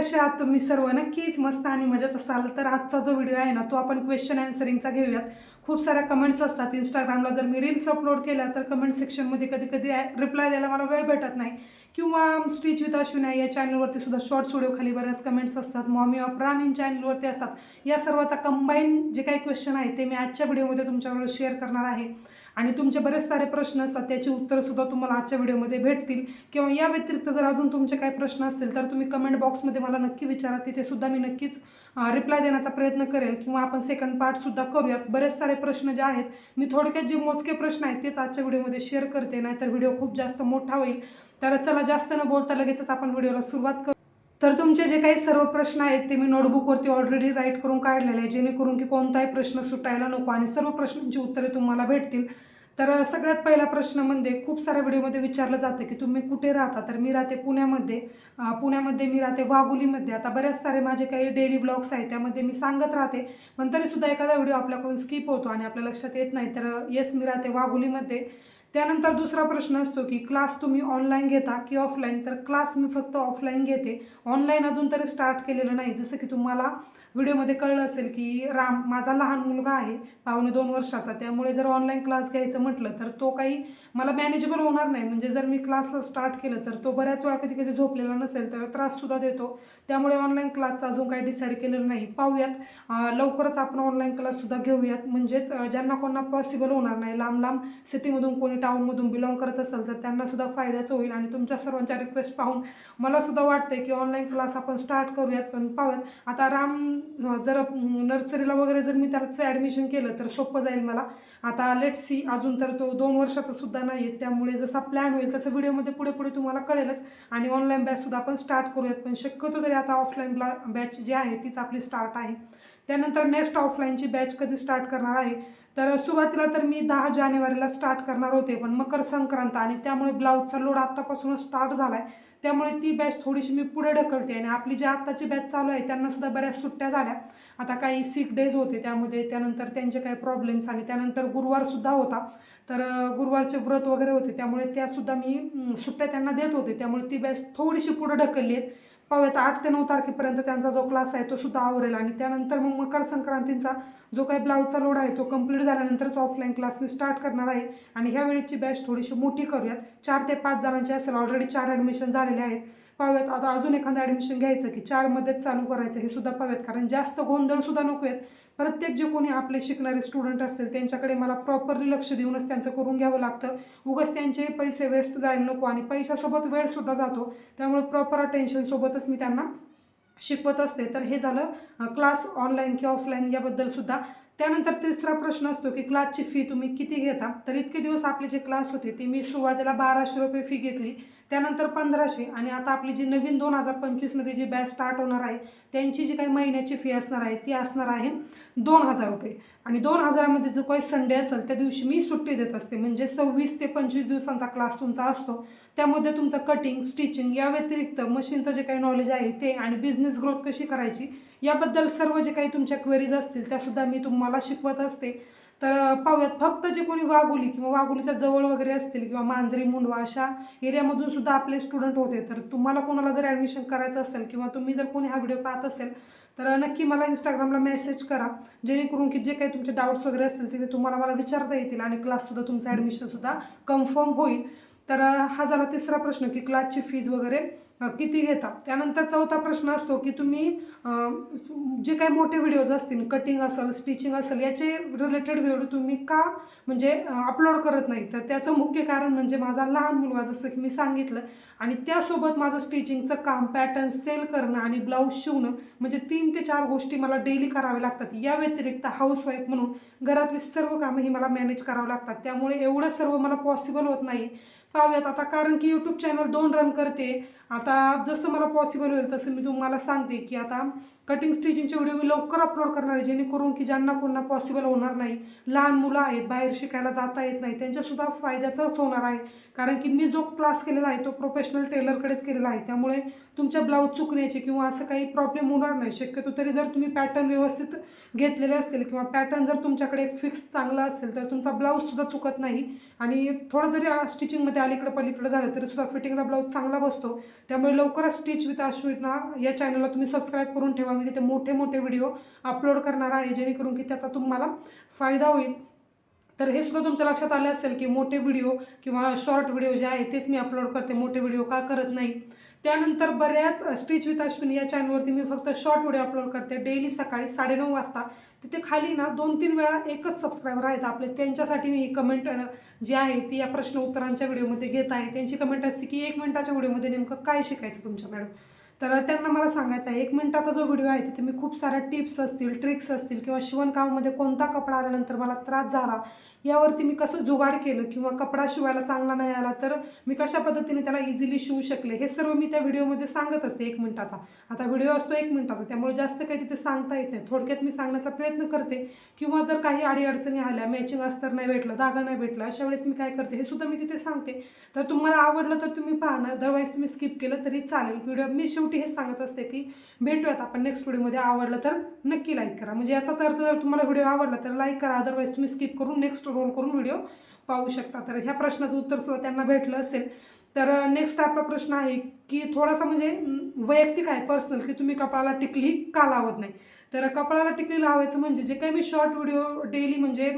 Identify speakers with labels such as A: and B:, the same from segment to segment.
A: कसे आहात तुम्ही सर्व? नक्कीच मस्त आणि मजेत असाल तर आजचा जो व्हिडिओ आहे ना तो आपण क्वेश्चन अँसरिंगचा घेऊयात. खूप साऱ्या कमेंट्स असतात इंस्टाग्रामला, जर मी रील्स अपलोड केल्या तर कमेंट सेक्शनमध्ये कधी कधी रिप्लाय द्यायला मला वेळ भेटत नाही, किंवा स्टिच विथ अश्विनी या चॅनलवरती सुद्धा शॉर्ट्स व्हिडिओ खाली बऱ्याच कमेंट्स असतात, मॉमी ऑफ रामीन चॅनलवरती असतात. या सर्वाचा कंबाईन जे काही क्वेश्चन आहे ते मी आजच्या व्हिडिओमध्ये तुमच्याबरोबर शेअर करणार आहे. आणि तुमचे बरेच सारे प्रश्न असतात, त्याची उत्तरंसुद्धा तुम्हाला आजच्या व्हिडिओमध्ये भेटतील. किंवा या व्यतिरिक्त जर अजून तुमचे काही प्रश्न असतील तर तुम्ही कमेंट बॉक्समध्ये मला नक्की विचारा, तिथे सुद्धा मी नक्कीच रिप्लाय देण्याचा प्रयत्न करेल, किंवा आपण सेकंड पार्टसुद्धा करूयात. बरेच सारे प्रश्न जे आहेत, मी थोडक्यात जे मोजके प्रश्न आहेत तेच आजच्या व्हिडिओमध्ये शेअर करते, नाहीतर व्हिडिओ खूप जास्त मोठा होईल. तर चला जास्त न बोलता लगेचच आपण व्हिडिओला सुरुवात करू. तर तुमचे जे काही सर्व प्रश्न आहेत ते मी नोटबुकवरती ऑलरेडी राईट करून काढलेले आहे, जेणेकरून की कोणताही प्रश्न सुटायला नको आणि सर्व प्रश्नांची उत्तरे तुम्हाला भेटतील. तर सगळ्यात पहिला प्रश्न म्हणजे खूप साऱ्या व्हिडिओमध्ये विचारलं जातं की तुम्ही कुठे राहता. तर मी राहते पुण्यामध्ये. पुण्यामध्ये मी राहते वाघोलीमध्ये. आता बऱ्याच सारे माझे काही डेली ब्लॉग्स आहेत त्यामध्ये मी सांगत राहते, पण तरीसुद्धा एखादा व्हिडिओ आपल्याकडून स्किप होतो आणि आपल्या लक्षात येत नाही. तर येस, मी राहते वाघोलीमध्ये. त्यानंतर दुसरा प्रश्न असतो की क्लास तुम्ही ऑनलाईन घेता की ऑफलाईन. तर क्लास मी फक्त ऑफलाईन घेते, ऑनलाईन अजून तरी स्टार्ट केलेलं नाही. जसं की तुम्हाला व्हिडिओमध्ये कळलं असेल की राम माझा लहान मुलगा आहे, 2.25 वर्षाचा, त्यामुळे जर ऑनलाईन क्लास घ्यायचं म्हटलं तर तो काही मला मॅनेजेबल होणार नाही. म्हणजे जर मी क्लासला स्टार्ट केलं तर तो बऱ्याच वेळा कधी कधी झोपलेला नसेल तर त्राससुद्धा देतो. त्यामुळे ऑनलाईन क्लासचं अजून काही डिसाईड केलेलं नाही. पाहूयात, लवकरच आपण ऑनलाईन क्लाससुद्धा घेऊयात. म्हणजेच ज्यांना कोणाला पॉसिबल होणार नाही, लांब लांब सिटीमधून कोणी टाऊनमधून बिलॉंग करत असेल तर त्यांनासुद्धा फायद्याचं होईल. आणि तुमच्या सर्वांच्या रिक्वेस्ट पाहून मलासुद्धा वाटते की ऑनलाईन क्लास आपण स्टार्ट करूयात. पण पाहूयात, आता राम जर नर्सरीला वगैरे जर मी त्याचं ॲडमिशन केलं तर सोपं जाईल मला. आता लेट सी, अजून तर तो 2 वर्षाचा सुद्धा नाही आहे, त्यामुळे जसा प्लॅन होईल तसं व्हिडिओमध्ये पुढे पुढे तुम्हाला कळेलच. आणि ऑनलाईन बॅचसुद्धा आपण स्टार्ट करूयात, पण शक्यतो तरी आता ऑफलाईन बॅच जी आहे तीच आपली स्टार्ट आहे. त्यानंतर नेक्स्ट ऑफलाईनची बॅच कधी स्टार्ट करणार आहे. तर सुरुवातीला तर मी 10 जानेवारीला स्टार्ट करणार होते, पण मकर संक्रांत आणि त्यामुळे ब्लाऊजचा लोड आत्तापासूनच स्टार्ट झाला आहे, त्यामुळे ती बॅच थोडीशी मी पुढे ढकलते. आणि आपली जी आत्ताची बॅच चालू आहे त्यांनासुद्धा बऱ्याच सुट्ट्या झाल्या. आता काही सिक डेज होते त्यामध्ये, त्यानंतर त्यांचे काही प्रॉब्लेम्स, आणि त्यानंतर गुरुवारसुद्धा होता. तर गुरुवारचे व्रत वगैरे होते, त्यामुळे त्यासुद्धा मी सुट्ट्या त्यांना देत होते, त्यामुळे ती बॅच थोडीशी पुढे ढकलली आहे. पाहूयात 8 ते 9 तारखेपर्यंत त्यांचा जो क्लास आहे तो सुद्धा आवरेल. आणि त्यानंतर मग मकर संक्रांतीचा जो काही ब्लाऊजचा लोड आहे तो कंप्लीट झाल्यानंतरच ऑफलाईन क्लास मी स्टार्ट करणार आहे. आणि ह्या वेळेची बॅच थोडीशी मोठी करूयात, 4 ते 5 जणांची असेल. ऑलरेडी 4 ॲडमिशन झालेले आहेत. पाहूयात आता अजून एखादं ॲडमिशन घ्यायचं की 4मध्येच चालू करायचं हे सुद्धा पाहूयात, कारण जास्त गोंधळसुद्धा नको आहेत. प्रत्येक जे कोणी आपले शिकणारे स्टुडंट असतील त्यांच्याकडे मला प्रॉपरली लक्ष देऊनच त्यांचं करून घ्यावं लागतं. उगाच त्यांचे पैसे वेस्ट जायला नको, आणि पैशासोबत वेळसुद्धा जातो, त्यामुळे प्रॉपर अटेन्शनसोबतच मी त्यांना शिकवत असते. तर हे झालं क्लास ऑनलाईन की ऑफलाईन याबद्दल सुद्धा. त्यानंतर तिसरा प्रश्न असतो की क्लासची फी तुम्ही किती घेता. तर इतके दिवस आपले जे क्लास होते ते मी सुरुवातीला 1200 रुपये फी घेतली, त्यानंतर 1500, आणि आता आपली जी नवीन 2025मध्ये जी बॅच स्टार्ट होणार आहे त्यांची जी काही महिन्याची फी असणार आहे ती असणार आहे 2000 रुपये. आणि 2000मध्ये जो काही संडे असेल त्या दिवशी मी सुट्टी देत असते, म्हणजे 26 ते 25 दिवसांचा क्लास तुमचा असतो. त्यामध्ये तुमचं कटिंग, स्टिचिंग या व्यतिरिक्त मशीनचं जे काही नॉलेज आहे ते, आणि बिझनेस ग्रोथ कशी करायची याबद्दल सर्व जे काही तुमच्या क्वेरीज असतील त्यासुद्धा मी तुम्हाला शिकवत असते. तर पाहूयात, फक्त जे कोणी वाघोली किंवा वाघोलीच्या जवळ वगैरे असतील किंवा मांजरी, मुंडवा अशा एरियामधून सुद्धा आपले स्टुडंट होते, तर तुम्हाला कोणाला जर ॲडमिशन करायचं असेल किंवा तुम्ही जर कोणी हा व्हिडिओ पाहत असेल तर नक्की मला इंस्टाग्रामला मेसेज करा, जेणेकरून की जे काही तुमचे डाऊट्स वगैरे असतील तिथे तुम्हाला मला विचारता येतील आणि क्लाससुद्धा तुमचं ॲडमिशनसुद्धा कन्फर्म होईल. तर हा झाला तिसरा प्रश्न की क्लासची फीज वगैरे किती घेता. त्यानंतर चौथा प्रश्न असतो की तुम्ही जे काही मोठे व्हिडिओज असतील, कटिंग असेल, स्टिचिंग असेल, याचे रिलेटेड व्हिडिओ तुम्ही का म्हणजे अपलोड करत नाही. तर त्याचं मुख्य कारण म्हणजे माझा लहान मुलगा, जसं की मी सांगितलं, आणि त्यासोबत माझं स्टिचिंगचं काम, पॅटर्न सेल करणं आणि ब्लाऊज शिवणं, म्हणजे 3 ते 4 गोष्टी मला डेली कराव्या लागतात. या व्यतिरिक्त हाऊसवाईफ म्हणून घरातली सर्व कामं ही मला मॅनेज करावं लागतात, त्यामुळे एवढं सर्व मला पॉसिबल होत नाही. पाहूयात आता, कारण की यूट्यूब चॅनल 2 रन करते. आता जसं मला पॉसिबल होईल तसं मी तुम्हाला सांगते की आता कटिंग स्टिचिंगचे व्हिडिओ मी लवकर अपलोड करणार आहे, जेणेकरून की ज्यांना कोणाला पॉसिबल होणार नाही, लहान मुलं आहेत, बाहेर शिकायला जाता येत नाही, त्यांच्यासुद्धा फायद्याचाच होणार आहे. कारण की मी जो क्लास केलेला आहे तो प्रोफेशनल टेलरकडेच केलेला आहे, त्यामुळे तुमच्या ब्लाऊज चुकण्याचे किंवा असं काही प्रॉब्लेम होणार नाही. शक्यतो तरी जर तुम्ही पॅटर्न व्यवस्थित घेतलेले असतील किंवा पॅटर्न जर तुमच्याकडे एक फिक्स चांगला असेल तर तुमचा ब्लाऊजसुद्धा चुकत नाही. आणि थोडं जरी स्टिचिंगमध्ये अलीकडे पलीकडे झालं तरी सुद्धा फिटिंगला ब्लाऊज चांगला बसतो. त्यामुळे लवकरच स्टिच विथ अश्विना या चॅनलला तुम्ही सबस्क्राईब करून ठेवा. मी तिथे मोठे मोठे व्हिडिओ अपलोड करणार आहे जेणेकरून की त्याचा तुम्हाला फायदा होईल. तर हे सुद्धा तुमच्या लक्षात आले असेल की मोठे व्हिडिओ किंवा शॉर्ट व्हिडिओ जे आहे तेच मी अपलोड करते, मोठे व्हिडिओ का करत नाही. त्यानंतर बऱ्याच स्टिच विथ अश्विनी या चॅनलवरती मी फक्त शॉर्ट व्हिडिओ अपलोड करते डेली सकाळी 9:30 वाजता. तिथे खाली ना 2-3 वेळा एकच सबस्क्रायबर आहेत आपले, त्यांच्यासाठी मी कमेंट जी आहे ती या प्रश्न उत्तरांच्या व्हिडिओमध्ये घेत आहे. त्यांची कमेंट असते की 1 मिनिटाच्या व्हिडिओमध्ये नेमकं काय शिकायचं तुमच्या मॅडम. तर त्यांना मला सांगायचं आहे 1 मिनिटाचा जो व्हिडिओ आहे तिथे मी खूप साऱ्या टिप्स असतील, ट्रिक्स असतील किंवा शिवणकामामध्ये कोणता कपडा आल्यानंतर मला त्रास झाला यावरती मी कसं जुगाड केलं किंवा कपडा शिवायला चांगला नाही आला तर मी कशा पद्धतीने त्याला इझिली शिवू शकले हे सर्व मी त्या व्हिडिओमध्ये सांगत असते 1 मिनिटाचा. आता व्हिडिओ असतो 1 मिनिटाचा त्यामुळे जास्त काही तिथे सांगता येत नाही, थोडक्यात मी सांगण्याचा प्रयत्न करते. किंवा जर काही अडीअडचणी आल्या, मॅचिंग अस्तर नाही भेटलं, धागा नाही भेटला, अशा वेळेस मी काय करते हे सुद्धा मी तिथे सांगते. तर तुम्हाला आवडलं तर तुम्ही पहा ना, अदरवाईज तुम्ही स्किप केलं तरी चालेल. व्हिडिओ मी शेवटी हेच सांगत असते की भेटूयात आपण नेक्स्ट व्हिडिओमध्ये. आवडलं तर नक्की लाईक करा, म्हणजे याचाच अर्थ जर तुम्हाला व्हिडिओ आवडला तर लाईक करा, अदरवाईज तुम्ही स्किप करून नेक्स्ट रोल करून व्हिडिओ पाहू शकता. तर ह्या प्रश्नाचं उत्तर सुद्धा त्यांना भेटलं असेल. तर नेक्स्ट आपला प्रश्न आहे की थोडासा म्हणजे वैयक्तिक आहे, पर्सनल, की तुम्ही कपाळाला टिकली का लावत नाही. तर कपाळाला टिकली लावायचं म्हणजे जे काही मी शॉर्ट व्हिडिओ डेली म्हणजे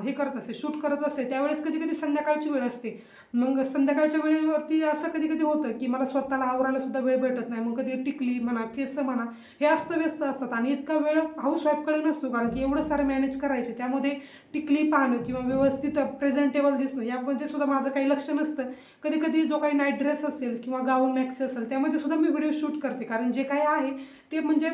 A: हे करत असते, शूट करत असते त्यावेळेस कधी कधी संध्याकाळची वेळ असते. मग संध्याकाळच्या वेळेवरती असं कधी कधी होतं की मला स्वतःला आवरायला सुद्धा वेळ भेटत नाही. मग कधी टिकली म्हणा, केस म्हणा, हे अस्तव्यस्त असतात आणि इतका वेळ हाऊसवाईफकडे नसतो, कारण की एवढं सारं मॅनेज करायचे. त्यामध्ये टिकली पाहणं किंवा व्यवस्थित प्रेझेंटेबल दिसणं यामध्ये सुद्धा माझं काही लक्ष नसतं. कधी कधी जो काही नाईट ड्रेस असेल किंवा गाऊन मॅक्सी असेल त्यामध्ये सुद्धा मी व्हिडिओ शूट करते, कारण जे काही आहे ते म्हणजे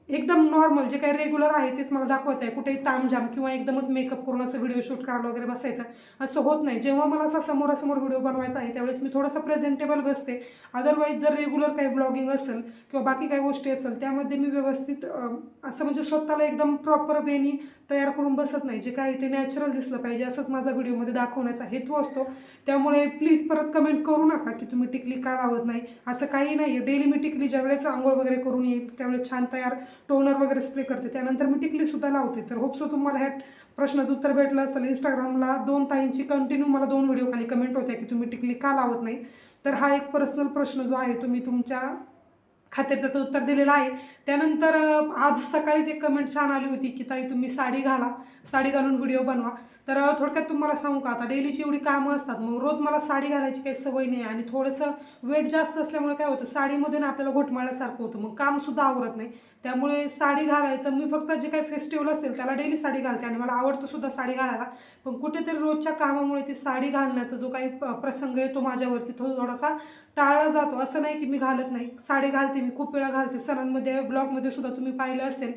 A: एकदम नॉर्मल जे काही रेग्युलर आहे तेच मला दाखवायचं आहे. कुठेही तामझाम किंवा एकदमच मेकअप करून असं व्हिडिओ शूट करायला वगैरे बसायचं असं होत नाही. जेव्हा मला असं समोरासमोर व्हिडिओ बनवायचा आहे त्यावेळेस मी थोडंसं प्रेझेंटेबल बसते. अदरवाईज जर रेग्युलर काही ब्लॉगिंग असेल किंवा बाकी काही गोष्टी असेल त्यामध्ये मी व्यवस्थित असं म्हणजे स्वतःला एकदम प्रॉपर वेनी तयार करून बसत नाही. जे काही ते नॅचरल दिसलं पाहिजे असंच माझा व्हिडिओमध्ये दाखवण्याचा हेतू असतो. त्यामुळे प्लीज परत कमेंट करू नका की तुम्ही टिकली का लावत नाही, असं काही नाही आहे. डेली मी टिकली ज्यावेळेस आंघोळ वगैरे करून येईल त्यावेळेस छान तयार टोनर वगैरे स्प्रे करते, त्यानंतर मी टिकलीसुद्धा लावते. तर होपसो तुम्हाला ह्या प्रश्नाचं उत्तर भेटलं असेल. इंस्टाग्रामला 2 ताईंची कंटिन्यू मला 2 व्हिडिओ खाली कमेंट होत्या की तुम्ही टिकली का लावत नाही. तर हा एक पर्सनल प्रश्न जो आहे तो मी तुमच्या खात्यात त्याचं उत्तर दिलेलं आहे. त्यानंतर आज सकाळीच एक कमेंट छान आली होती की ताई तुम्ही साडी घाला, साडी घालून व्हिडिओ बनवा. तर थोडक्यात तुम्हाला सांगू का, आता डेलीची एवढी कामं असतात, मग रोज मला साडी घालायची काही सवय नाही आणि थोडंसं वेट जास्त असल्यामुळे काय होतं साडीमध्ये ना आपल्याला घोटमाळ्यासारखं होतं, मग कामसुद्धा आवरत नाही. त्यामुळे साडी घालायचं मी फक्त जे काही फेस्टिवल असेल त्याला डेली साडी घालते आणि मला आवडतं सुद्धा साडी घालायला. पण कुठेतरी रोजच्या कामामुळे ती साडी घालण्याचा जो काही प्रसंग येतो माझ्यावरती थोडासा टाळला जातो. असं नाही की मी घालत नाही, साडी घालते, मी खूप वेळा घालते. सणांमध्ये ब्लॉगमध्ये सुद्धा तुम्ही पाहिलं असेल.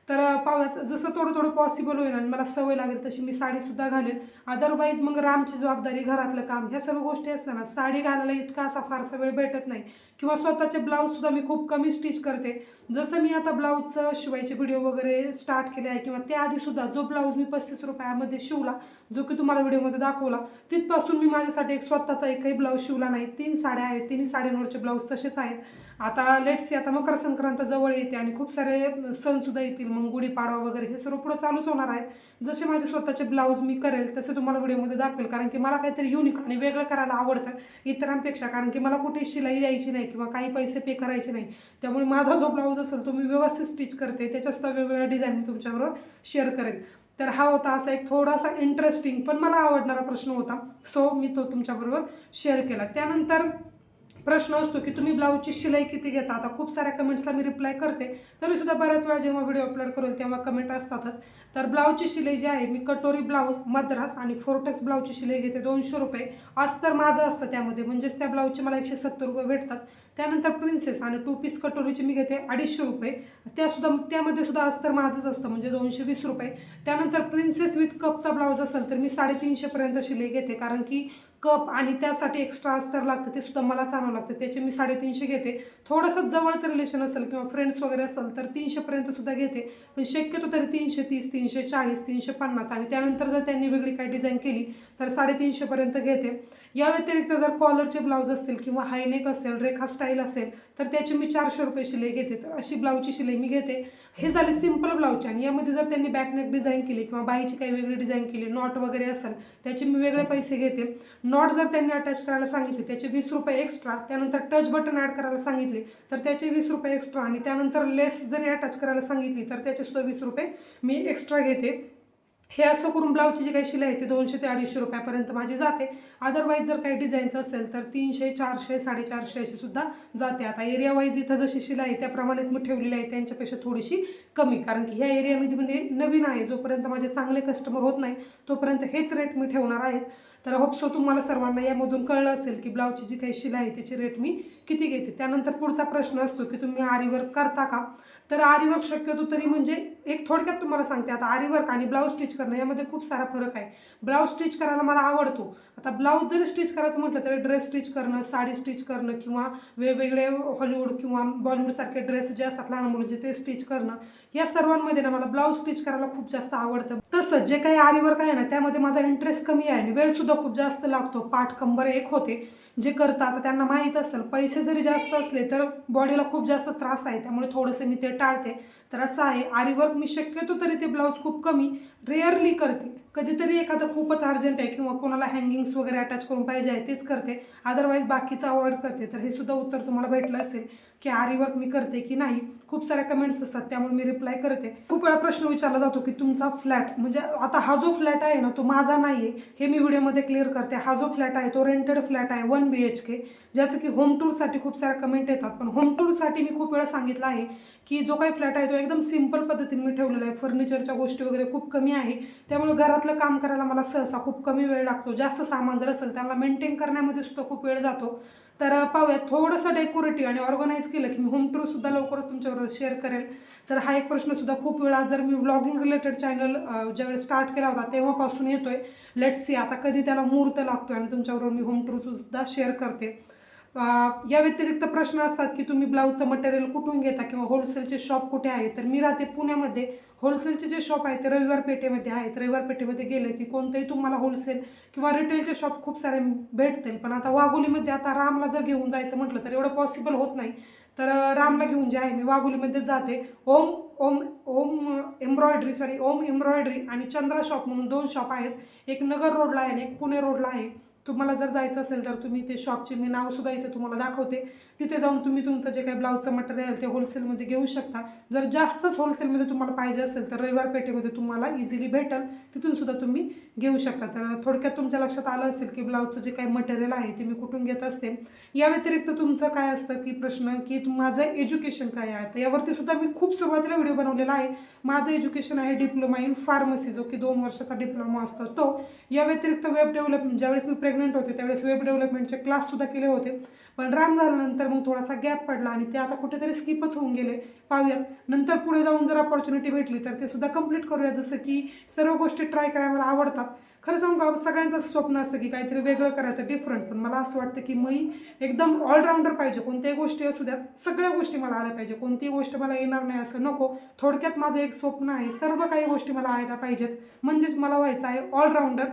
A: तर पाहूयात जसं थोडं थोडं पॉसिबल होईल आणि मला सवय लागेल तशी मी साडीसुद्धा घालेल. अदरवाईज मग रामची जबाबदारी, घरातलं काम, ह्या सर्व गोष्टी असल्या ना साडी घालायला इतका असा फारसा वेळ भेटत नाही. किंवा स्वतःचे ब्लाऊजसुद्धा मी खूप कमी स्टिच करते. जसं मी आता ब्लाऊजचं शिवायचे व्हिडिओ वगैरे स्टार्ट केले आहे किंवा त्याआधीसुद्धा जो ब्लाऊज मी 35 रुपयामध्ये शिवला, जो की तुम्हाला व्हिडिओमध्ये दाखवला, तिथपासून मी माझ्यासाठी एक स्वतःचा एकही ब्लाऊज शिवला नाही. 3 साड्या आहेत, 3 साड्यांवरचे ब्लाऊज तसेच आहेत. आता लेट्स आता मकर संक्रांत जवळ येते आणि खूप सारे सणसुद्धा येतील, मग गुढीपाडवा वगैरे हे सर्व पुढं चालूच होणार आहेत. जसे माझे स्वतःचे ब्लाऊज मी करेल तसे तुम्हाला व्हिडिओमध्ये दाखवेल, कारण की मला काहीतरी युनिक आणि वेगळं करायला आवडतं इतरांपेक्षा, कारण की मला कुठे शिलाई द्यायची नाही किंवा काही पैसे पे करायचे नाही. त्यामुळे माझा जो ब्लाऊज असेल तो मी व्यवस्थित स्टिच करते, त्याच्यासुद्धा वेगवेगळ्या डिझाईन मी तुमच्याबरोबर शेअर करेल. तर हा होता असा एक थोडासा इंटरेस्टिंग पण मला आवडणारा प्रश्न होता, सो मी तो तुमच्याबरोबर शेअर केला. त्यानंतर प्रश्न असतो की तुम्ही ब्लाऊजची शिलाई किती घेता. आता खूप साऱ्या कमेंट्सला मी रिप्लाय करते, तरीसुद्धा बऱ्याच वेळा जेव्हा व्हिडिओ अपलोड करेल तेव्हा कमेंट असतातच. तर ब्लाऊजची शिलाई जी आहे मी कटोरी ब्लाऊज, मद्रास आणि फोर्टेक्स ब्लाऊजची शिलाई घेते 200 रुपये. अस्तर माझं असतं त्यामध्ये, म्हणजेच त्या ब्लाऊजचे मला 170 रुपये भेटतात. त्यानंतर प्रिन्सेस आणि 2 पीस कटोरीची मी घेते 250 रुपये, त्यामध्ये सुद्धा अस्तर माझंच असतं, म्हणजे 220 रुपये. त्यानंतर प्रिन्सेस विथ कपचा ब्लाऊज असेल तर मी 350 पर्यंत शिलाई घेते, कारण की कप आणि त्यासाठी एक्स्ट्रा अस्तर लागतं, ते सुद्धा मलाच आणावं लागतं, त्याचे मी 350 घेते. थोडंसं जवळचं रिलेशन असेल किंवा फ्रेंड्स वगैरे असेल तर 300 पर्यंत सुद्धा घेते, पण शक्यतो तरी 330, 340, 350 आणि त्यानंतर जर त्यांनी वेगळी काही डिझाईन केली तर 350 पर्यंत घेते. या व्यतिरिक्त जर कॉलरचे ब्लाऊज असतील किंवा हायनेक असेल, रेखा स्टाईल असेल तर त्याची मी 400 रुपये शिलाई घेते. तर अशी ब्लाऊजची शिलाई मी घेते. हे झाले सिंपल ब्लाऊजचे. आणि यामध्ये जर त्यांनी बॅकनेक डिझाईन केली किंवा बाईची काही वेगळी डिझाईन केली, नॉट वगैरे असेल, त्याचे मी वेगळे पैसे घेते. नॉट जर त्यांनी अटॅच करायला सांगितले त्याचे 20 रुपये एक्स्ट्रा, त्यानंतर टच बटन ॲड करायला सांगितले तर त्याचे 20 रुपये एक्स्ट्रा, आणि त्यानंतर लेस जरी अटॅच करायला सांगितली तर त्याचे सुद्धा 20 रुपये मी एक्स्ट्रा घेते. हे असं करून ब्लाऊजची जी काही शिलाई आहे ती 200 ते 250 रुपयापर्यंत माझी जाते. अदरवाईज जर काही डिझाईनचं असेल तर 300, 400, 450 अशी सुद्धा जाते. आता एरिया वाईज इथं जशी शिलाई आहे त्याप्रमाणेच मी ठेवलेली आहे, त्यांच्यापेक्षा थोडीशी कमी, कारण की ह्या एरियामध्ये म्हणजे नवीन आहे. जोपर्यंत माझे चांगले कस्टमर होत नाही तोपर्यंत हेच रेट मी ठेवणार आहेत. तर होपसो तुम्हाला सर्वांना यामधून कळलं असेल की ब्लाऊजची जी काही शिलाई आहे त्याची रेट मी किती घेते. त्यानंतर पुढचा प्रश्न असतो की तुम्ही आरीवर्क करता का? तर आरीवर्क शक्यतो तरी म्हणजे एक थोडक्यात तुम्हाला सांगते, आता आरीवर्क आणि ब्लाऊज स्टिच करणं यामध्ये खूप सारा फरक आहे. ब्लाऊज स्टिच करायला मला आवडतो. आता ब्लाऊज जरी स्टिच करायचं म्हटलं तरी ड्रेस स्टिच करणं, साडी स्टिच करणं, किंवा वेगवेगळे हॉलिवूड किंवा बॉलिवूडसारखे ड्रेस जे असतात लहान मुलांचे ते स्टिच करणं, या सर्वांमध्ये ना मला ब्लाऊज स्टिच करायला खूप जास्त आवडतं. तसं जे काही आरीवर्क आहे ना त्यामध्ये माझा इंटरेस्ट कमी आहे आणि वेळसुद्धा खूप जास्त लागतो. पाठ कंबर एक होते. जे करतात आता त्यांना माहीत असेल, पैसे जरी जास्त असले तर बॉडीला खूप जास्त त्रास आहे, त्यामुळे थोडंसं मी ते टाळते. तर असं आहे, आरीवर्क मी शक्यतो तरी ते ब्लाऊज खूप कमी रेअरली करते. कधीतरी एखादं खूपच अर्जंट आहे किंवा कोणाला हँगिंग्स वगैरे अटॅच करून पाहिजे आहे तेच करते, अदरवाईज बाकीचं अवॉइड करते. तर हे सुद्धा उत्तर तुम्हाला भेटलं असेल की आरीवर्क मी करते की नाही. खूप साऱ्या कमेंट्स असतात त्यामुळे मी रिप्लाय करते. खूप वेळा प्रश्न विचारला जातो की तुमचा फ्लॅट, म्हणजे आता हा जो फ्लॅट आहे ना तो माझा नाही आहे, हे मी व्हिडिओमध्ये क्लिअर करते. हा जो फ्लॅट आहे तो रेंटेड फ्लॅट आहे 1 BHK, ज्याचं की होम टूरसाठी खूप साऱ्या कमेंट येतात. पण होम टूरसाठी मी खूप वेळा सांगितलं आहे की जो काही फ्लॅट आहे तो एकदम सिंपल पद्धतीने मी ठेवलेला आहे. फर्निचरच्या गोष्टी वगैरे खूप कमी आहे, त्यामुळे घरातलं काम करायला मला सहसा खूप कमी वेळ लागतो. जास्त सामान जर असेल त्याला मेंटेन करण्यामध्ये सुद्धा खूप वेळ जातो. तर पाहूयात, थोडंसं डेकोरेटिव्ह आणि ऑर्गनाईज केलं की मी होम टूर सुद्धा लवकरच तुमच्याबरोबर शेअर करेल. तर हा एक प्रश्न सुद्धा खूप वेळा, जर मी व्लॉगिंग रिलेटेड चॅनल ज्यावेळेस स्टार्ट केला होता तेव्हापासून येतोय. लेट्स सी आता कधी त्याला मुहूर्त लागतोय आणि तुमच्याबरोबर मी होम टूर सुद्धा शेअर करते. या व्यतिरिक्त प्रश्न असतात की तुम्ही ब्लाऊजचं मटेरियल कुठून घेता किंवा होलसेलचे शॉप कुठे आहे. तर मी राहते पुण्यामध्ये. होलसेलचे जे शॉप आहे ते रविवार पेठेमध्ये आहेत. रविवार पेठेमध्ये गेलं की कोणतंही तुम्हाला होलसेल किंवा रिटेलचे शॉप खूप सारे भेटतील. पण आता वाघोलीमध्ये आता रामला जर घेऊन जायचं म्हटलं तर एवढं पॉसिबल होत नाही. तर रामला घेऊन जे आहे मी वाघोलीमध्ये जाते. ओम ओम ओम एम्ब्रॉयडरी आणि चंद्रा शॉप म्हणून 2 शॉप आहेत. एक नगर रोडला आहे आणि एक पुणे रोडला आहे. तुम्हाला जर जायचं असेल तर तुम्ही ते शॉपचे मी नावसुद्धा इथे तुम्हाला दाखवते. तिथे जाऊन तुम्ही तुमचं जे काही ब्लाऊजचं मटेरियल ते होलसेलमध्ये घेऊ शकता. जर जास्तच होलसेलमध्ये तुम्हाला पाहिजे असेल तर रविवार पेठेमध्ये तुम्हाला इझिली भेटेल, तिथून सुद्धा तुम्ही घेऊ शकता. तर थोडक्यात तुमच्या लक्षात आलं असेल की ब्लाऊजचं जे काही मटेरियल आहे ते मी कुठून घेत असते. या व्यतिरिक्त तुमचं काय असतं की प्रश्न की माझं एज्युकेशन काय आहे. तर यावरती सुद्धा मी खूप सुरुवातीला व्हिडिओ बनवलेला आहे. माझं एज्युकेशन आहे डिप्लोमा इन फार्मसी, जो की 2 वर्षाचा डिप्लोमा असतो तो. या व्यतिरिक्त वेब डेव्हलपमेंट, ज्यावेळेस मी प्रेग्नंट होते त्यावेळेस वेब डेव्हलपमेंटचे क्लाससुद्धा केले होते. पण राम झाल्यानंतर मग थोडासा गॅप पडला आणि ते आता कुठेतरी स्किपच होऊन गेले. पाहूयात नंतर पुढे जाऊन जर अपॉर्च्युनिटी भेटली तर ते सुद्धा कंप्लीट करूया. जसं की सर्व गोष्टी ट्राय करायला मला आवडतात. खरं सांगू का, सगळ्यांचं स्वप्न असतं की काहीतरी वेगळं करायचं, डिफरंट. पण मला असं वाटतं की मी एकदम ऑलराऊंडर पाहिजे. कोणत्याही गोष्टी असू द्यात, सगळ्या गोष्टी मला आल्या पाहिजे. कोणतीही गोष्ट मला येणार नाही असं नको. थोडक्यात माझं एक स्वप्न आहे, सर्व काही गोष्टी मला आल्या पाहिजेत, म्हणजेच मला व्हायचं आहे ऑलराऊंडर.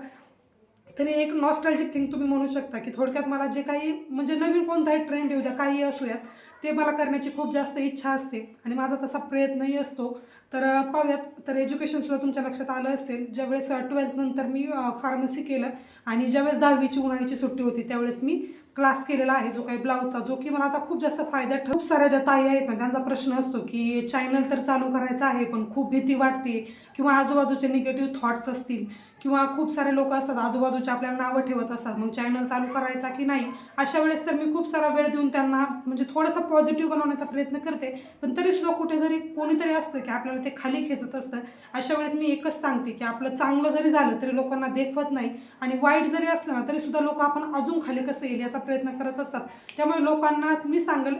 A: तरी एक नॉस्टॅल्जिक थिंग तुम्ही म्हणू शकता की थोडक्यात मला जे काही म्हणजे नवीन कोणताही ट्रेंड येऊ द्या, काही असू द्यात, ते मला करण्याची खूप जास्त इच्छा असते आणि माझा तसा प्रयत्नही असतो. तर पाहूयात. तर एज्युकेशनसुद्धा तुमच्या लक्षात आलं असेल. ज्यावेळेस 12th नंतर मी फार्मसी केलं आणि ज्यावेळेस 10वीची उन्हाळ्याची सुट्टी होती त्यावेळेस मी क्लास केलेला आहे जो काही ब्लाऊजचा, जो की मला आता खूप जास्त फायदा. खूप साऱ्या ज्या ताई आहेत ना त्यांचा प्रश्न असतो की चॅनल तर चालू करायचं आहे पण खूप भीती वाटते किंवा आजूबाजूचे निगेटिव्ह थॉट्स असतील किंवा खूप सारे लोक असतात आजूबाजूचे आपल्याला नावं ठेवत असतात, मग चॅनल चालू करायचा की नाही. अशा वेळेस तर मी खूप सारा वेळ देऊन त्यांना म्हणजे थोडंसं पॉझिटिव्ह बनवण्याचा प्रयत्न करते. पण तरीसुद्धा कुठेतरी कोणीतरी असतं की आपल्याला ते खाली खेचत असतं. अशा वेळेस मी एकच सांगते की आपलं चांगलं जरी झालं तरी लोकांना देखवत नाही आणि वाईट जरी असलं ना तरीसुद्धा लोक आपण अजून खाली कसं येईल याचा प्रयत्न करत असतात. त्यामुळे लोकांना मी सांगेल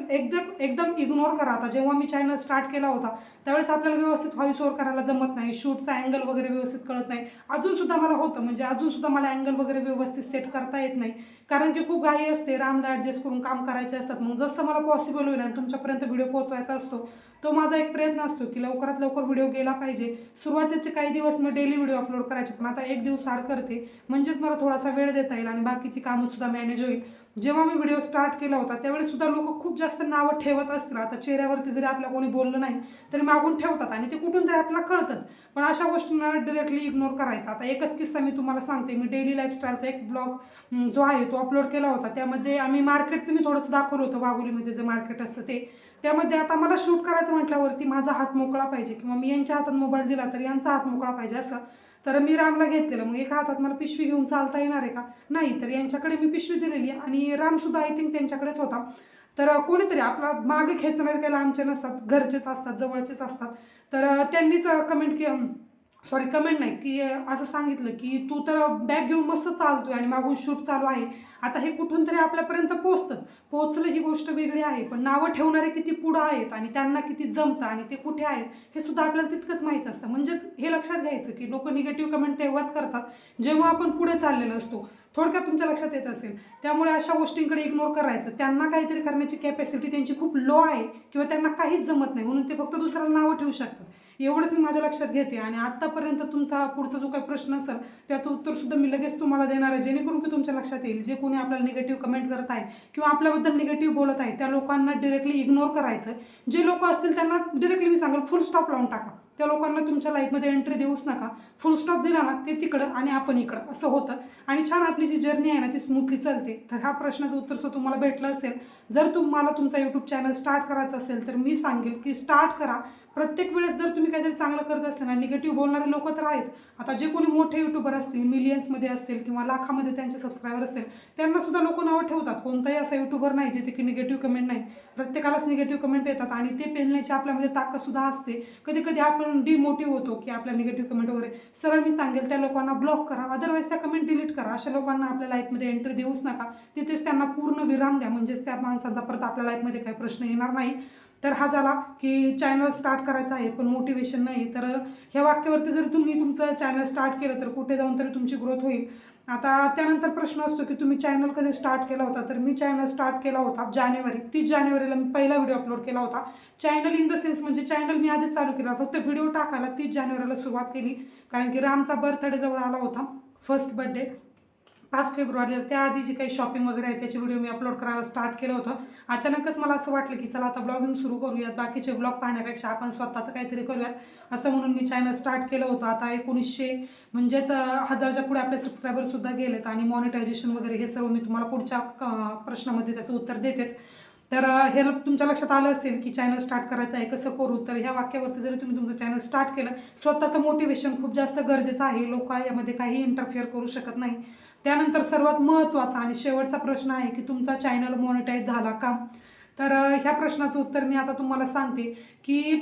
A: एकदम इग्नोर करा. आता जेव्हा मी चॅनल स्टार्ट केला होता त्यावेळेस आपल्याला व्यवस्थित व्हॉइस ओव्हर करायला जमत नाही, शूटचा अँगल वगैरे व्यवस्थित कळत नाही. अजूनसुद्धा मला होतं, म्हणजे अजूनसुद्धा मला अँगल वगैरे व्यवस्थित सेट करता येत नाही, कारण की खूप घाई असते. रामला ॲडजस्ट करून काम करायचे असतात. मग जसं मला पॉसिबल होईल आणि तुमच्यापर्यंत व्हिडिओ पोहोचवायचा असतो तो माझा एक प्रयत्न असतो की लवकरात लवकर लवकर व्हिडिओ गेला पाहिजे. सुरुवातीचे काही दिवस मी डेली व्हिडिओ अपलोड करायचे, पण आता एक दिवस आड करते, म्हणजेच मला थोडासा वेळ देता येईल आणि बाकीची कामंसुद्धा मॅनेज होईल. जेव्हा मी व्हिडिओ स्टार्ट केला होता त्यावेळेस सुद्धा लोक खूप जास्त नावं ठेवत असतील. आता चेहऱ्यावरती जरी आपल्या कोणी बोललं नाही तरी मागून ठेवतात आणि ते कुठून तरी आपल्याला कळतंच, पण अशा गोष्टींना डिरेक्टली इग्नोर करायचा. आता एकच किस्सा मी तुम्हाला सांगते. मी डेली लाईफस्टाईलचा एक ब्लॉग जो आहे तो अपलोड केला होता. त्यामध्ये आम्ही मार्केटचं मी थोडंसं दाखवलं होतं, वाघोलीमध्ये जे मार्केट असतं ते. त्यामध्ये आता मला शूट करायचं म्हटल्यावरती माझा हात मोकळा पाहिजे किंवा मी यांच्या हातात मोबाईल दिला तर यांचा हात मोकळा पाहिजे असं. तर मी रामला घेतलेलं. मग एका हातात मला पिशवी घेऊन चालता येणार आहे का? नाही. तर यांच्याकडे मी पिशवी दिलेली आणि रामसुद्धा आय थिंक त्यांच्याकडेच होता. तर कोणीतरी आपला मागे खेचणारे काही लांबचे नसतात, घरचेच असतात, जवळचेच असतात. तर त्यांनीच कमेंट नाही की असं सांगितलं की तू तर बॅग घेऊन मस्त चालतोय आणि मागून शूट चालू आहे. आता हे कुठून तरी आपल्यापर्यंत पोहोचलं ही गोष्ट वेगळी आहे, पण नावं ठेवणारे किती पुढं आहेत आणि त्यांना किती जमतं आणि ते कुठे आहेत हे सुद्धा आपल्याला तितकंच माहीत असतं. म्हणजेच हे लक्षात घ्यायचं की लोक निगेटिव्ह कमेंट तेव्हाच करतात जेव्हा आपण पुढे चाललेलो असतो. थोडक्यात तुमच्या लक्षात येत असेल. त्यामुळे अशा गोष्टींकडे इग्नोर करायचं. त्यांना काहीतरी करण्याची कॅपॅसिटी त्यांची खूप लो आहे किंवा त्यांना काहीच जमत नाही, म्हणून ते फक्त दुसऱ्याला नावं ठेवू शकतात. एवढंच मी माझ्या लक्षात घेते. आणि आत्तापर्यंत तुमचा पुढचा जो काही प्रश्न असेल त्याचं उत्तरसुद्धा मी लगेच तुम्हाला देणार आहे, जेणेकरून की तुमच्या लक्षात येईल. जे कोणी आपल्याला निगेटिव्ह कमेंट करत आहे किंवा आपल्याबद्दल निगेटिव्ह बोलत आहे त्या लोकांना डिरेक्टली इग्नोर करायचं. जे लोक असतील त्यांना डिरेक्टली मी सांगेल फुल स्टॉप लावून टाका. त्या लोकांना तुमच्या लाईफमध्ये एंट्री देऊच नका. फुल स्टॉप दिला ना ते तिकडं आणि आपण इकडं असं होतं आणि छान आपली जी जर्नी आहे ना ती स्मूथली चालते. तर ह्या प्रश्नाचं उत्तर सुद्धा तुम्हाला भेटलं असेल. जर तुम्हाला तुमचा यूट्यूब चॅनल स्टार्ट करायचा असेल तर मी सांगेल की स्टार्ट करा. प्रत्येक वेळेस जर तुम्ही काहीतरी चांगलं करत असेल ना, निगेटिव्ह बोलणारे लोक तर आहेच. आता जे कोणी मोठे यूट्यूबर असतील, मिलियन्समध्ये असतील किंवा लाखामध्ये त्यांचे सबस्क्रायबर असेल, त्यांना सुद्धा लोक नावं ठेवतात. कोणताही असा यूट्यूबर नाही जिथे की निगेटिव्ह कमेंट नाही. प्रत्येकालाच निगेटिव्ह कमेंट येतात आणि ते पेलण्याची आपल्यामध्ये ताकदसुद्धा असते. कधी कधी आपण डिमोटिव्ह होतो की आपल्या निगेटिव्ह कमेंट वगैरे. सरळ मी सांगेल त्या लोकांना ब्लॉक करा, अदरवाईज त्या कमेंट डिलीट करा. अशा लोकांना आपल्या लाईफमध्ये एंट्री देऊच नका. तिथेच त्यांना पूर्ण विराम द्या, म्हणजेच त्या माणसांचा परत आपल्या लाईफमध्ये काही प्रश्न येणार नाही. तर हा झाला की चॅनल स्टार्ट करायचा आहे पण मोटिवेशन नाही. तर ह्या वाक्यावरती जर तुम्ही तुमचं चॅनल स्टार्ट केलं तर कुठे जाऊन तरी तुमची ग्रोथ होईल. आता त्यानंतर प्रश्न असतो की तुम्ही चॅनल कधी स्टार्ट केला होता. तर मी चॅनल स्टार्ट केला होता 30 जानेवारीला मी पहिला व्हिडिओ अपलोड केला होता. चॅनल इन द सेन्स म्हणजे चॅनल मी आधीच चालू केला, फक्त व्हिडिओ टाकायला 30 जानेवारीला सुरुवात केली. कारण की रामचा बर्थडे जवळ आला होता, फर्स्ट बर्थडे 5 फेब्रुवारीला. त्याआधी जी काही शॉपिंग वगैरे आहे त्याचे व्हिडिओ मी अपलोड करायला स्टार्ट केलं होतं. अचानकच मला असं वाटलं की चला आता ब्लॉगिंग सुरू करूयात, बाकीचे ब्लॉग पाहण्यापेक्षा आपण स्वतःचं काहीतरी करूयात असं म्हणून मी चॅनल स्टार्ट केलं होतं. आता 1900 म्हणजेच 1000च्या पुढे आपले सबस्क्रायबरसुद्धा गेलेत आणि मॉनिटायझेशन वगैरे हे सर्व मी तुम्हाला पुढच्या प्रश्नामध्ये त्याचं उत्तर देतेच. तर हे तुमच्या लक्षात आलं असेल की चॅनल स्टार्ट करायचं आहे, कसं करू. तर ह्या वाक्यावरती जरी तुम्ही तुमचं चॅनल स्टार्ट केलं, स्वतःचं मोटिवेशन खूप जास्त गरजेचं आहे. लोक यामध्ये काही इंटरफिअर करू शकत नाही. त्यानंतर सर्वात महत्त्वाचा आणि शेवटचा प्रश्न आहे की तुमचा चॅनल मॉनिटाईज झाला का. तर ह्या प्रश्नाचं उत्तर मी आता तुम्हाला सांगते की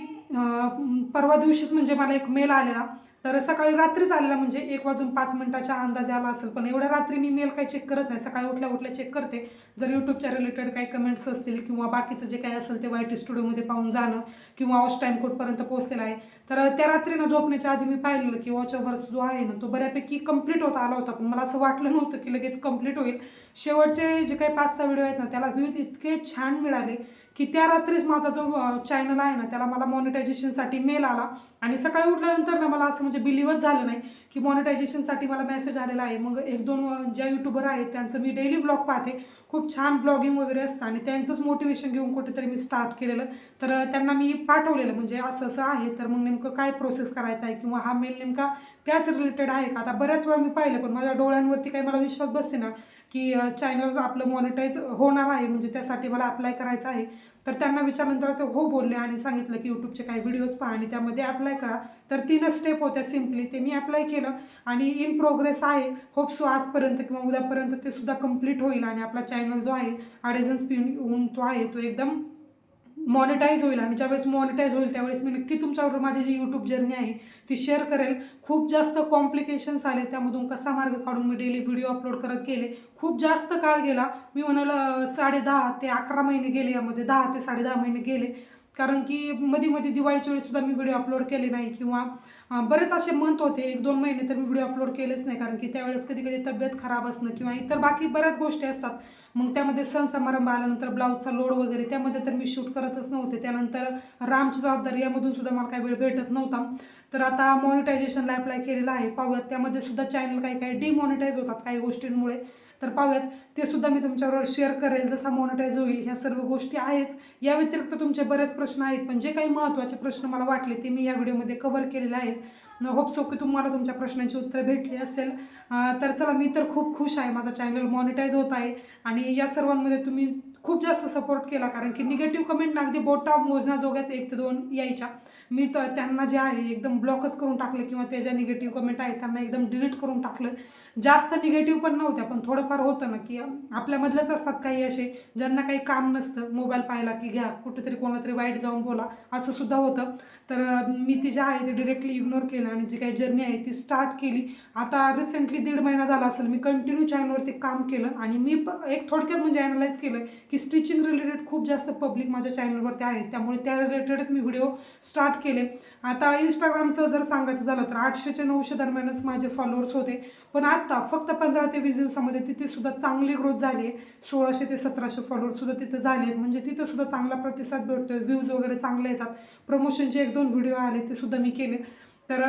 A: परवा दिवशीच म्हणजे मला एक मेल आलेला. तर सकाळी रात्रीच आलेला, म्हणजे 1:05 अंदाजे आला असेल. पण एवढ्या रात्री मी मेल काही चेक करत नाही, सकाळी उठल्या चेक करते. जर यूट्यूबच्या रिलेटेड काही कमेंट्स असतील किंवा बाकीचं जे काही असेल ते YT स्टुडिओमध्ये पाहून जाणं किंवा वॉच टाईम कोडपर्यंत पोहोचलेला आहे. तर त्या रात्रीनं झोपण्याच्या आधी मी पाहिलेलं की वॉच अवर्स जो आहे ना तो बऱ्यापैकी कंप्लीट होता आला होता, पण मला असं वाटलं नव्हतं की लगेच कंप्लीट होईल. शेवटचे जे काही 5-6 व्हिडिओ आहेत ना त्याला व्ह्यूज इतके छान मिळाले की त्या रात्रीच माझा जो चॅनल आहे ना त्याला मला मॉनिटायझेशनसाठी मेल आला. आणि सकाळी उठल्यानंतर ना मला असं म्हणजे बिलीवच झालं नाही की मॉनिटायझेशनसाठी मला मेसेज आलेला आहे. मग 1-2 ज्या यूट्यूबर आहेत त्यांचं मी डेली ब्लॉग पाहते, खूप छान ब्लॉगिंग वगैरे असतं आणि त्यांचंच मोटिवेशन घेऊन कुठेतरी मी स्टार्ट केलेलं. तर त्यांना मी पाठवलेलं म्हणजे असं असं आहे, तर मग नेमकं काय प्रोसेस करायचं आहे किंवा हा मेल नेमका त्याच रिलेटेड आहे का. आता बऱ्याच वेळा मी पाहिलं पण माझ्या डोळ्यांवरती काही मला विश्वास बसते ना की चॅनल आपलं मॉनिटाईज होणार आहे, म्हणजे त्यासाठी मला अप्लाय करायचं आहे. तर त्यांना विचारल्यानंतर ते हो बोलले आणि सांगितलं की यूट्यूबचे काही व्हिडिओज पहा आणि त्यामध्ये अप्लाय करा. तर 3 स्टेप होत्या सिम्पली. ते मी अप्लाय केलं आणि इन प्रोग्रेस आहे. होप सो आजपर्यंत किंवा उद्यापर्यंत ते सुद्धा कंप्लीट होईल आणि आपला चॅनल जो आहे 2.5 स्पीड होऊन तो आहे तो एकदम मॉनिटाईज होईल. आणि ज्यावेळेस मॉनिटाईज होईल त्यावेळेस मी नक्की तुमच्याबरोबर माझी जी यूट्यूब जर्नी आहे ती शेअर करेल. खूप जास्त कॉम्प्लिकेशन्स आले, त्यामधून कसा मार्ग काढून मी डेली व्हिडिओ अपलोड करत गेले. खूप जास्त काळ गेला, मी म्हणाल 10.5 ते 11 महिने गेले, यामध्ये 10 ते 10.5 महिने गेले. कारण की मध्ये मध्ये दिवाळीच्या वेळी सुद्धा मी व्हिडिओ अपलोड केले नाही, किंवा बरेच असे मंथ होते 1-2 महिने तर मी व्हिडिओ अपलोड केलेच नाही, कारण की त्यावेळेस कधी कधी तब्येत खराब असणं किंवा इतर बाकी बऱ्याच गोष्टी असतात. मग त्यामध्ये सण समारंभ आल्यानंतर ब्लाऊजचा लोड वगैरे त्यामध्ये तर मी शूट करतच नव्हते. त्यानंतर रामची जबाबदारी यामधून सुद्धा मला काही वेळ भेटत नव्हता. तर आता मॉनिटायझेशनला अप्लाय केलेलं आहे, पाहूयात त्यामध्ये सुद्धा चॅनल काही काही डिमॉनिटाईज होतात काही गोष्टींमुळे. तर पाहूयात ते सुद्धा मी तुमच्याबरोबर शेअर करेल जसा मॉनिटाईज होईल. ह्या सर्व गोष्टी आहेच. या व्यतिरिक्त तुमचे बरेच प्रश्न आहेत, पण जे काही महत्त्वाचे प्रश्न मला वाटले ते मी या व्हिडिओमध्ये कव्हर केलेले आहेत. होप सो की तुम्हाला तुमच्या प्रश्नांची उत्तरं भेटली असेल. तर चला, मी तर खूप खुश आहे, माझा चॅनल मॉनिटाईज होत आहे आणि या सर्वांमध्ये तुम्ही खूप जास्त सपोर्ट केला, कारण की निगेटिव्ह कमेंट अगदी बोटा मोजण्याजोग्याच 1 ते 2 यायच्या. मी तर त्यांना जे आहे एकदम ब्लॉकच करून टाकलं, किंवा ते ज्या निगेटिव्ह कमेंट आहेत त्यांना एकदम डिलीट करून टाकलं. जास्त निगेटिव्ह पण नव्हत्या, पण थोडंफार होतं ना की आपल्यामधलेच असतात काही असे ज्यांना काही काम नसतं, मोबाईल पाहिला की घ्या कुठेतरी कोणातरी वाईट जाऊन बोला, असं सुद्धा होतं. तर मी ती जे आहे ते डिरेक्टली इग्नोर केलं आणि जी काही जर्नी आहे ती स्टार्ट केली. आता रिसेंटली 1.5 महिना झाला असेल मी कंटिन्यू चॅनलवरती काम केलं, आणि मी एक थोडक्यात म्हणजे ॲनलाईज केलं की स्टिचिंग रिलेटेड खूप जास्त पब्लिक माझ्या चॅनलवरती आहे, त्यामुळे त्या रिलेटेडच मी व्हिडिओ स्टार्ट केले. आता इंस्टाग्रामचं जर सांगायचं झालं तर 800 ते 900 दरम्यानच माझे फॉलोअर्स होते, पण आता फक्त 15 ते 20 दिवसामध्ये तिथे सुद्धा चांगली ग्रोथ झाली आहे. 1600 ते 1700 फॉलोअर्स सुद्धा तिथे झाले आहेत, म्हणजे तिथं सुद्धा चांगला प्रतिसाद भेटतोय, व्ह्यूज वगैरे चांगले येतात. प्रमोशनचे 1-2 व्हिडिओ आले ते सुद्धा मी केले. तर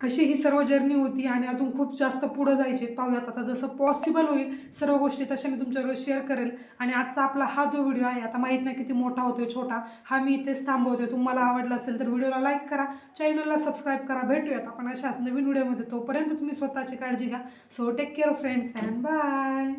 A: अशी ही सर्व जर्नी होती आणि अजून खूप जास्त पुढं जायचे. पाहूयात आता जसं पॉसिबल होईल सर्व गोष्टी तशा मी तुमच्याबरोबर शेअर करेल. आणि आजचा आपला हा जो व्हिडिओ आहे, आता माहीत नाही किती मोठा होतोय छोटा, हा मी इथेच थांबवते. तुम्हाला आवडला असेल तर व्हिडिओला लाईक करा, चॅनलला सबस्क्राईब करा. भेटूयात आपण अशाच नवीन व्हिडिओमध्ये. तोपर्यंत तुम्ही स्वतःची काळजी घ्या. So take care friends and bye.